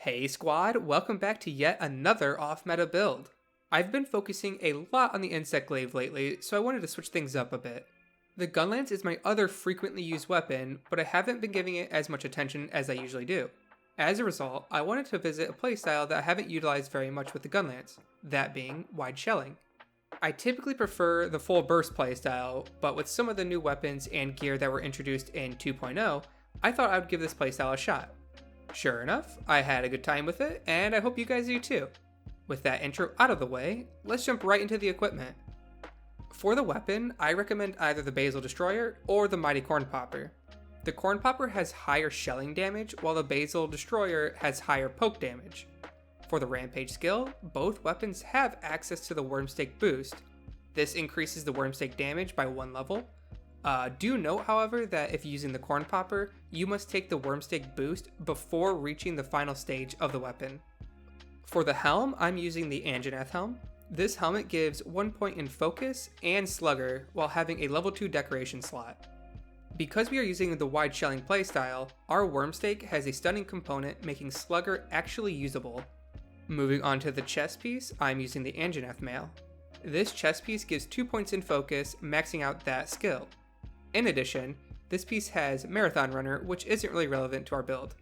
Hey squad, welcome back to yet another off-meta build. I've been focusing a lot on the insect glaive lately, so I wanted to switch things up a bit. The Gunlance is my other frequently used weapon, but I haven't been giving it as much attention as I usually do. As a result, I wanted to visit a playstyle that I haven't utilized very much with the Gunlance, that being wide shelling. I typically prefer the full burst playstyle, but with some of the new weapons and gear that were introduced in 2.0, I thought I would give this playstyle a shot. Sure enough, I had a good time with it, and I hope you guys do too. With that intro out of the way, let's jump right into the equipment. For the weapon, I recommend either the Bazel Destroyer or the Mighty Corn Popper. The Corn Popper has higher shelling damage, while the Bazel Destroyer has higher poke damage. For the Rampage skill, both weapons have access to the Wyrmstake boost. This increases the Wyrmstake damage by 1 level. Do note, however, that if using the Corn Popper, you must take the Wyrmstake boost before reaching the final stage of the weapon. For the Helm, I'm using the Anjanath Helm. This helmet gives 1 point in Focus and Slugger while having a level 2 decoration slot. Because we are using the wide shelling playstyle, our Wyrmstake has a stunning component making Slugger actually usable. Moving on to the chest piece, I'm using the Anjanath Mail. This chest piece gives 2 points in Focus, maxing out that skill. In addition, this piece has Marathon Runner, which isn't really relevant to our build.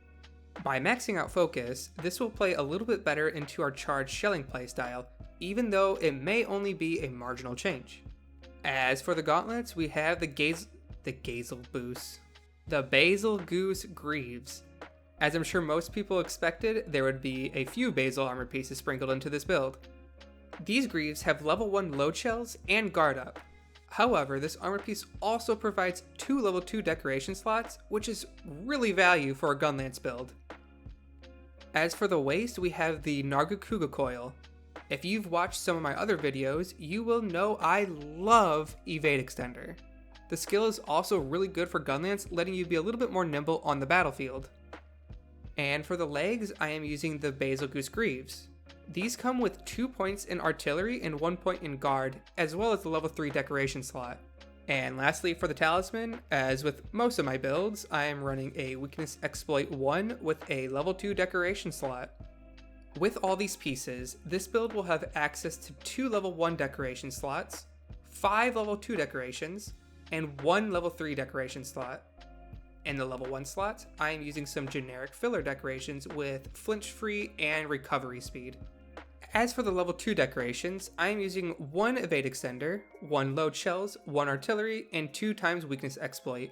By maxing out Focus, this will play a little bit better into our charged shelling playstyle, even though it may only be a marginal change. As for the gauntlets, we have the Bazelgeuse Greaves. As I'm sure most people expected, there would be a few Bazel armor pieces sprinkled into this build. These Greaves have level 1 load shells and guard up. However, this armor piece also provides 2 level 2 decoration slots, which is really value for a Gunlance build. As for the waist, we have the Nargacuga Coil. If you've watched some of my other videos, you will know I love Evade Extender. The skill is also really good for Gunlance, letting you be a little bit more nimble on the battlefield. And for the legs, I am using the Bazelgeuse Greaves. These come with 2 points in artillery and 1 point in guard, as well as the level 3 decoration slot. And lastly, for the Talisman, as with most of my builds, I am running a weakness exploit 1 with a level 2 decoration slot. With all these pieces, this build will have access to 2 level 1 decoration slots, 5 level 2 decorations, and 1 level 3 decoration slot. In the level 1 slots, I am using some generic filler decorations with flinch free and recovery speed. As for the level 2 decorations, I am using 1 evade extender, 1 load shells, 1 artillery, and 2 times weakness exploit.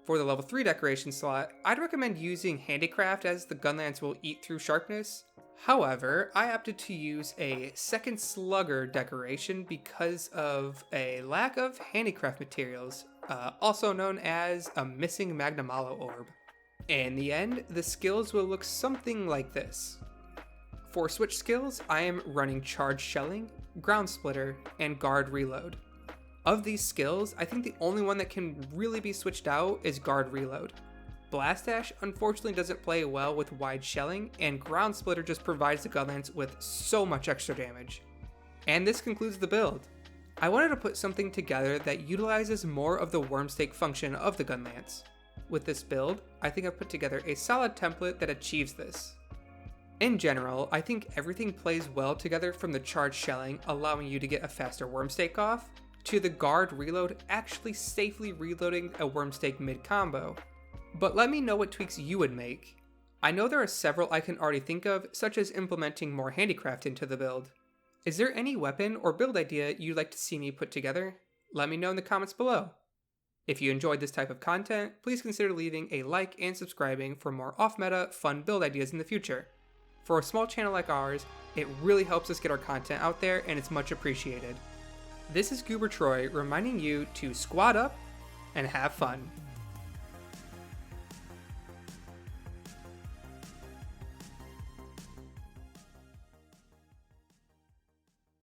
For the level 3 decoration slot, I'd recommend using handicraft as the Gunlance will eat through sharpness. However, I opted to use a second slugger decoration because of a lack of handicraft materials, also known as a missing Magnamalo orb. In the end, the skills will look something like this. For switch skills, I am running Charged Shelling, Ground Splitter, and Guard Reload. Of these skills, I think the only one that can really be switched out is Guard Reload. Blast Dash unfortunately doesn't play well with wide shelling, and Ground Splitter just provides the Gunlance with so much extra damage. And this concludes the build. I wanted to put something together that utilizes more of the Wyrmstake function of the Gunlance. With this build, I think I've put together a solid template that achieves this. In general, I think everything plays well together, from the charged shelling allowing you to get a faster Wyrmstake off, to the guard reload actually safely reloading a Wyrmstake mid-combo. But let me know what tweaks you would make. I know there are several I can already think of, such as implementing more handicraft into the build. Is there any weapon or build idea you'd like to see me put together? Let me know in the comments below. If you enjoyed this type of content, please consider leaving a like and subscribing for more off-meta, fun build ideas in the future. For a small channel like ours, it really helps us get our content out there, and it's much appreciated. This is Goober Troy reminding you to squad up and have fun.